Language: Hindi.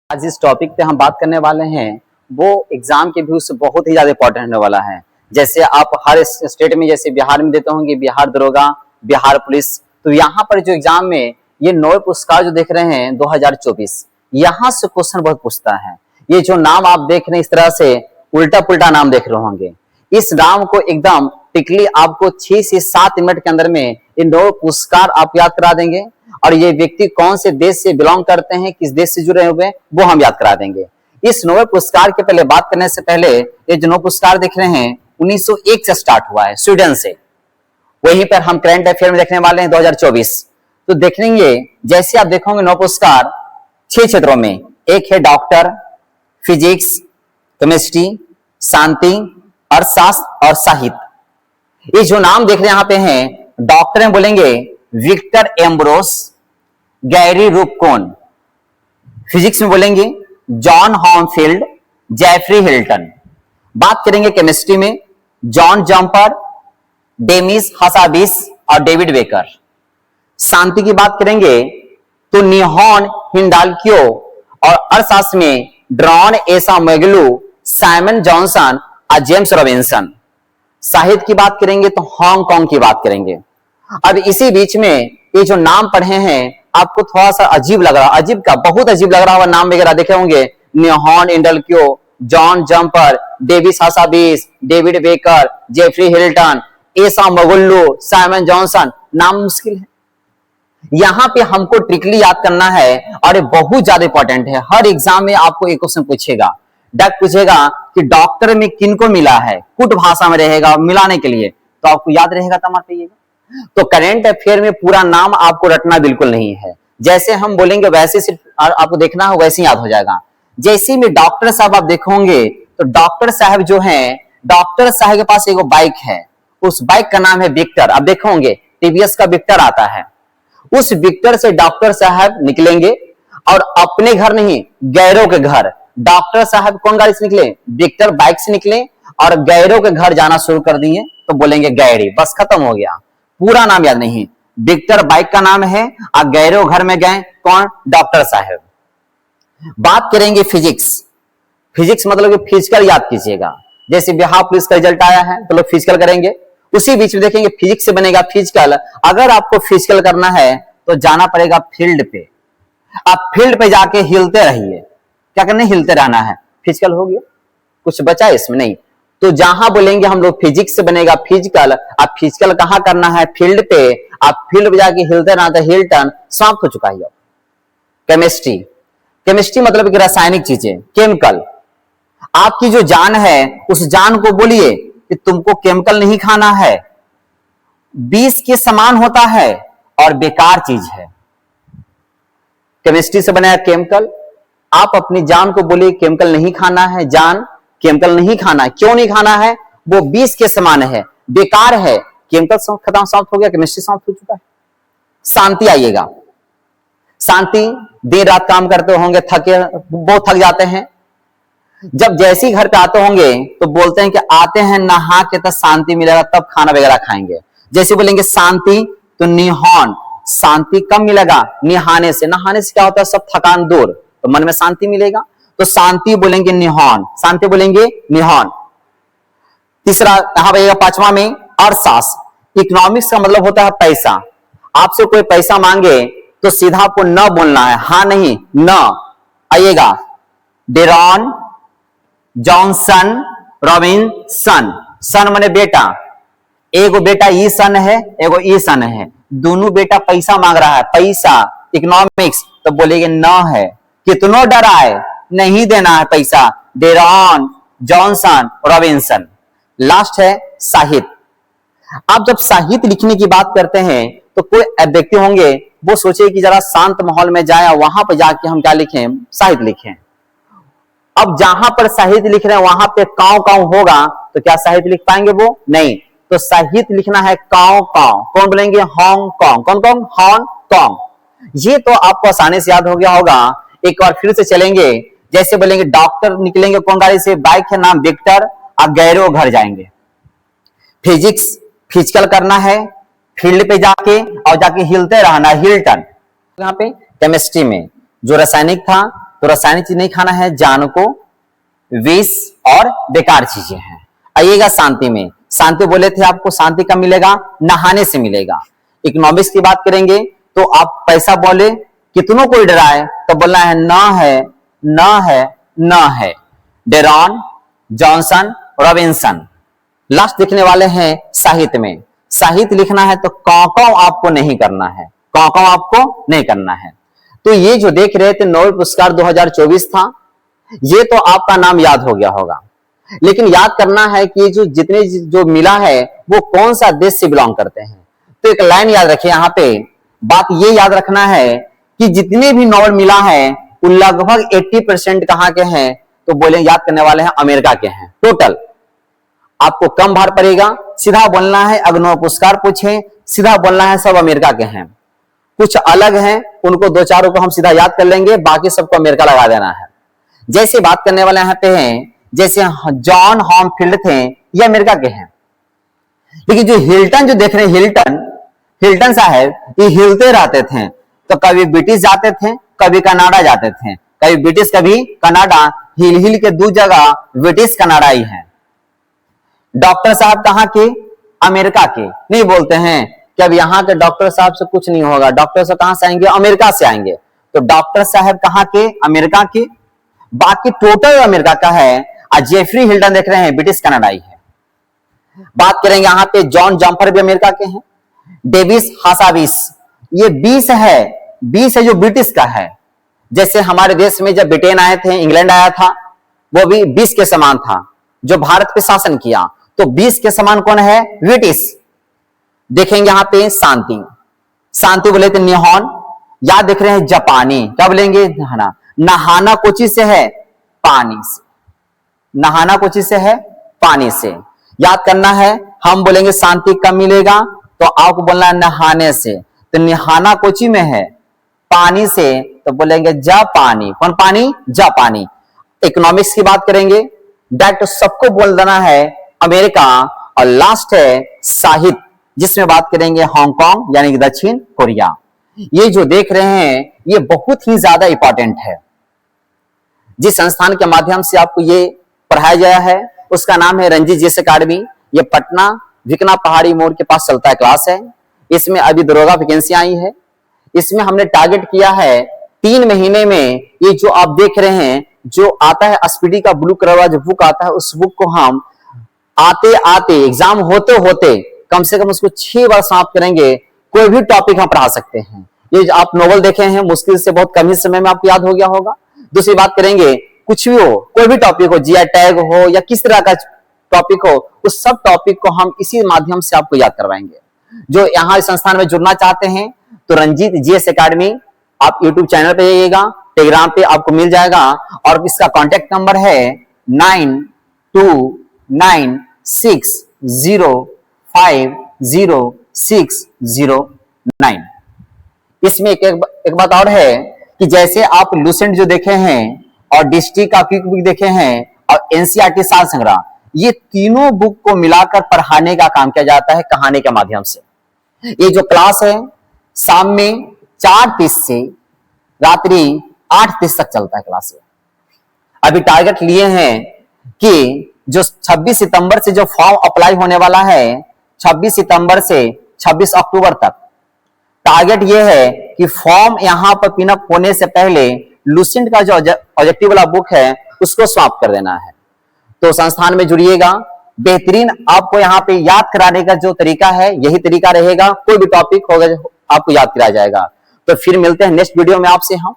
आज जिस टॉपिक पे हम बात करने वाले हैं वो एग्जाम के व्यू से बहुत ही ज्यादा इंपॉर्टेंट होने वाला है। जैसे आप हर स्टेट में, जैसे बिहार में देते होंगे बिहार दरोगा, बिहार पुलिस, तो यहाँ पर जो एग्जाम में ये नोबेल पुरस्कार जो देख रहे हैं 2024, यहाँ से क्वेश्चन बहुत पूछता है। ये जो नाम आप देख रहे हैं इस तरह से उल्टा पुल्टा नाम देख रहे होंगे, इस नाम को एकदम टिकली आपको 6 से 7 मिनट के अंदर में ये नोबेल पुरस्कार आप याद करा देंगे। और ये व्यक्ति कौन से देश से बिलोंग करते हैं, किस देश से जुड़े हुए हैं, वो हम याद करा देंगे। इस नोबेल पुरस्कार के पहले बात करने से पहले ये जो नोबेल पुरस्कार देख रहे हैं 1901 से स्टार्ट हुआ है स्वीडन से। वहीं पर हम करंट अफेयर में देखने वाले हैं 2024। तो देखेंगे जैसे आप देखोगे नोबेल पुरस्कार 6 क्षेत्रों में, एक है डॉक्टर, फिजिक्स, केमिस्ट्री, शांति, अर्थशास्त्र और साहित्य। ये जो नाम देख रहे हैं यहाँ पे हैं, डॉक्टर में बोलेंगे विक्टर एम्ब्रोस, गैरी रूपकोन। फिजिक्स में बोलेंगे जॉन हॉमफील्ड, जेफरी हिल्टन। बात करेंगे केमिस्ट्री में जॉन जम्पर, डेमिस हसाबिस और डेविड बेकर। शांति की बात करेंगे तो निहॉन हिंडाल्क्यो और अर्थशास्त्र में ड्रॉन एसा मेगलू, साइमन जॉनसन और जेम्स रॉबिन्सन। साहित्य की बात करेंगे तो हांगकांग की बात करेंगे। अब इसी बीच में ये जो नाम पढ़े हैं आपको थोड़ा सा अजीब लग रहा, अजीब का बहुत अजीब लग रहा होगा, नाम वगैरह देखे होंगे, Nihon Hidankyo, John Jumper, Demis Hassabis, David Baker, Geoffrey Hinton, Acemoglu, Simon Johnson. नाम मुश्किल है, यहां पे हमको ट्रिकली याद करना है और ये बहुत ज्यादा इंपॉर्टेंट है। हर एग्जाम में आपको एक क्वेश्चन पूछेगा, डक पूछेगा कि डॉक्टर में किनको मिला है, कुट भाषा में रहेगा मिलाने के लिए, तो आपको याद रहेगा तब आप कहिएगा। तो करंट अफेयर में पूरा नाम आपको रटना बिल्कुल नहीं है, जैसे हम बोलेंगे वैसे सिर्फ आपको देखना हो, वैसे ही याद हो जाएगा। जैसे में डॉक्टर साहब आप देखोगे तो डॉक्टर साहब जो हैं, डॉक्टर साहब के पास एक बाइक है, उस बाइक का नाम है विक्टर। आप देखोगे टीवीएस का विक्टर आता है, उस विक्टर से डॉक्टर साहब निकलेंगे और अपने घर नहीं, गैरों के घर। डॉक्टर साहब कौन गाड़ी से निकले, विक्टर बाइक से निकले और गैरों के घर जाना शुरू कर दिए, तो बोलेंगे गैरी, बस खत्म हो गया। पूरा नाम याद नहीं, विक्टर बाइक का नाम है और गैरों घर में गए कौन, डॉक्टर साहब। बात करेंगे फिजिक्स। फिजिक्स मतलब कि फिजिकल याद कीजिएगा, जैसे बिहार पुलिस का रिजल्ट आया है तो लोग फिजिकल करेंगे, उसी बीच में देखेंगे फिजिक्स से बनेगा फिजिकल। अगर आपको फिजिकल करना है तो जाना पड़ेगा फील्ड पे, आप फील्ड पे जाके हिलते रहिए। क्या करना, हिलते रहना है। फिजिकल हो गया, कुछ बचा इसमें नहीं। तो जहां बोलेंगे हम लोग फिजिक्स से बनेगा फिजिकल, आप फिजिकल कहां करना है, फील्ड पे। आप फील्ड पे जाके हिलते रहना, तो हिल्टन समाप्त हो चुका है। केमिस्ट्री, केमिस्ट्री मतलब कि रासायनिक चीजें, केमिकल। आपकी जो जान है उस जान को बोलिए कि तुमको केमिकल नहीं खाना है, विष के समान होता है और बेकार चीज है। केमिस्ट्री से बना है केमिकल। आप अपनी जान को बोलिए केमिकल नहीं खाना है, जान केमिकल नहीं खाना है। क्यों नहीं खाना है, वो विष के समान है, बेकार है। केमिकल खत्म, समाप्त हो गया, केमिस्ट्री समाप्त हो चुका है। शांति आइएगा। शांति देर रात काम करते होंगे, थके, बहुत थक जाते हैं। जब जैसे ही घर पे आते होंगे तो बोलते हैं कि आते हैं नहा के तो शांति मिलेगा, तब खाना वगैरह खाएंगे। जैसे बोलेंगे शांति तो निहॉन, शांति कब मिलेगा, निहाने से। नहाने से क्या होता है, सब थकान दूर, तो मन में शांति मिलेगा। तो शांति बोलेंगे निहॉन, शांति बोलेंगे निहॉन। तीसरा यहां पर 5वां में अर्थशास्त्र। इकोनॉमिक्स का मतलब होता है पैसा। आपसे कोई पैसा मांगे तो सीधा आपको न बोलना है, हाँ नहीं न। आइएगा डेरॉन, जॉनसन, रॉबिन्सन। सन माने बेटा, एगो बेटा ई सन है, एगो ई सन है, दोनों बेटा पैसा मांग रहा है, पैसा। इकोनॉमिक्स तो बोलेंगे न है, कितनों डराए, नहीं देना है पैसा। डेरॉन, जॉनसन, रॉबिन्सन। लास्ट है साहित्य। आप जब साहित्य लिखने की बात करते हैं तो कोई व्यक्ति होंगे वो सोचे कि जरा शांत माहौल में जाए, वहां पर जाके हम क्या लिखें, साहित्य लिखें। अब जहां पर साहित्य लिख रहे हैं वहां पे काव काव होगा, तो क्या साहित्य लिख पाएंगे वो, नहीं। तो साहित्य लिखना है काव काव। कौन बोलेंगे, हांगकांग। कौन कौन, हांगकांग। ये तो आपको आसानी से याद हो गया होगा। एक बार फिर से चलेंगे, जैसे बोलेंगे डॉक्टर निकलेंगे कौन गाड़ी से, बाइक है नाम विक्टर, आप गैरों घर जाएंगे। फिजिक्स फिजिकल करना है, फील्ड पे जाके और जाके हिलते रहना, हिल्टन। यहाँ पे केमिस्ट्री में जो रासायनिक था तो रासायनिक चीज नहीं खाना है, जान को विष और बेकार चीजें हैं। आइएगा शांति में, शांति बोले थे आपको, शांति कब मिलेगा? नहाने से मिलेगा। इकोनॉमिक्स की बात करेंगे तो आप पैसा बोले कितनों को डराए तो बोलना है न है न है न है। डेरॉन, जॉनसन, रॉबिन्सन। लास्ट लिखने वाले हैं साहित्य में। साहित्य लिखना है तो कौ आपको नहीं करना है, कौ आपको नहीं करना है। तो ये जो देख रहे थे नोबेल पुरस्कार 2024 था, ये तो आपका नाम याद हो गया होगा, लेकिन याद करना है कि जो जितने जो मिला है वो कौन सा देश से बिलोंग करते हैं। तो एक लाइन याद रखिए, यहाँ पे बात ये याद रखना है कि जितने भी नोबेल मिला है वो लगभग 80% कहाँ के हैं, तो बोले याद करने वाले हैं अमेरिका के हैं। टोटल आपको कम भार पड़ेगा, सीधा बोलना है। अगर नोबेल पुरस्कार पूछे सीधा बोलना है सब अमेरिका के हैं। कुछ अलग हैं उनको दो चारों को हम सीधा याद कर लेंगे, बाकी सबको अमेरिका लगा देना है। जैसे बात करने वाले यहाँ पे हैं, जैसे जॉन हॉमफील्ड थे, ये अमेरिका के हैं। लेकिन जो हिल्टन जो देख रहे हैं, हिल्टन साहब ये हिलते रहते थे, तो कभी ब्रिटिश जाते थे, कभी कनाडा जाते थे, कभी ब्रिटिश कभी कनाडा, हिल हिल के दो जगह ब्रिटिश कनाडा ही है। डॉक्टर साहब कहाँ के? अमेरिका के। नहीं बोलते हैं कि अब यहाँ के डॉक्टर साहब से कुछ नहीं होगा, डॉक्टर साहब कहां से आएंगे? अमेरिका से आएंगे। तो डॉक्टर साहब कहाँ के? अमेरिका के। बाकी टोटल अमेरिका का है। और जेफरी हिल्टन देख रहे हैं ब्रिटिश कनाडाई है। बात करेंगे यहाँ पे जॉन जम्पर भी अमेरिका के हैं। डेविस हासाविस, ये 20 है जो ब्रिटिश का है। जैसे हमारे देश में जब ब्रिटेन आए थे, इंग्लैंड आया था, वो भी 20 के समान था जो भारत पे शासन किया। तो 20 के समान कौन है? ब्रिटिश। देखेंगे यहाँ पे शांति, शांति बोले थे निहोन। याद देख रहे हैं जापानी, क्या बोलेंगे? नहाना। नहाना कोची से है? पानी से। नहाना कोची से है? पानी से। याद करना है, हम बोलेंगे शांति कब मिलेगा, तो आपको बोलना है नहाने से। तो नहाना कोची में है? पानी से, तो बोलेंगे जापानी। कौन पानी? जापानी। इकोनॉमिक्स की बात करेंगे, डायरेक्ट सबको बोल देना है अमेरिका। और लास्ट है साहित्य, जिसमें बात करेंगे हांगकांग यानी कि दक्षिण कोरिया। ये जो देख रहे हैं ये बहुत ही ज्यादा इंपॉर्टेंट है। जिस संस्थान के माध्यम से आपको ये पढ़ाया गया है उसका नाम है रंजीत जीएस अकेडमी। ये पटना विकना पहाड़ी मोड़ के पास चलता है क्लास है। इसमें अभी दरोगा वैकेंसी आई है। इसमें हमने टारगेट किया है 3 महीने में, ये जो आप देख रहे हैं जो आता है एसपीडी का ब्लू कलर वाला जो बुक आता है, उस बुक को हम आते आते एग्जाम होते होते कम से कम उसको 6 बार समाप्त करेंगे। कोई भी टॉपिक हम पढ़ा सकते हैं। ये जो आप नोवेल देखे हैं मुश्किल से बहुत कम ही समय में आपको याद हो गया होगा। दूसरी बात करेंगे, कुछ भी हो, कोई भी टॉपिक हो, जीआई टैग हो या किस तरह का टॉपिक हो, उस सब टॉपिक को हम इसी माध्यम से आपको याद करवाएंगे। जो यहाँ इस संस्थान में जुड़ना चाहते हैं तो रंजीत जीएस अकेडमी आप यूट्यूब चैनल पे जाइएगा, टेलीग्राम पे आपको मिल जाएगा। और इसका कॉन्टेक्ट नंबर है 9296050609। इसमें एक बात और है कि जैसे आप लूसेंट जो देखे हैं और डिस्ट्रिक्ट का क्विक बुक देखे हैं और एनसीईआरटी साल संग्रह, ये तीनों बुक को मिलाकर पढ़ाने का काम किया जाता है कहानी के माध्यम से। ये जो क्लास है शाम में 4:30 से रात्रि 8:30 तक चलता है क्लास। अभी टारगेट लिए हैं कि जो 26 सितंबर से जो फॉर्म अप्लाई होने वाला है, 26 सितंबर से 26 अक्टूबर तक, टारगेट ये है कि फॉर्म यहां पर पिनअप होने से पहले लूसेंट का जो ऑब्जेक्टिव वाला बुक है उसको समाप्त कर देना है। तो संस्थान में जुड़िएगा। बेहतरीन आपको यहाँ पे याद कराने का जो तरीका है यही तरीका रहेगा। कोई भी टॉपिक होगा आपको याद कराया जाएगा। तो फिर मिलते हैं नेक्स्ट वीडियो में आपसे हम।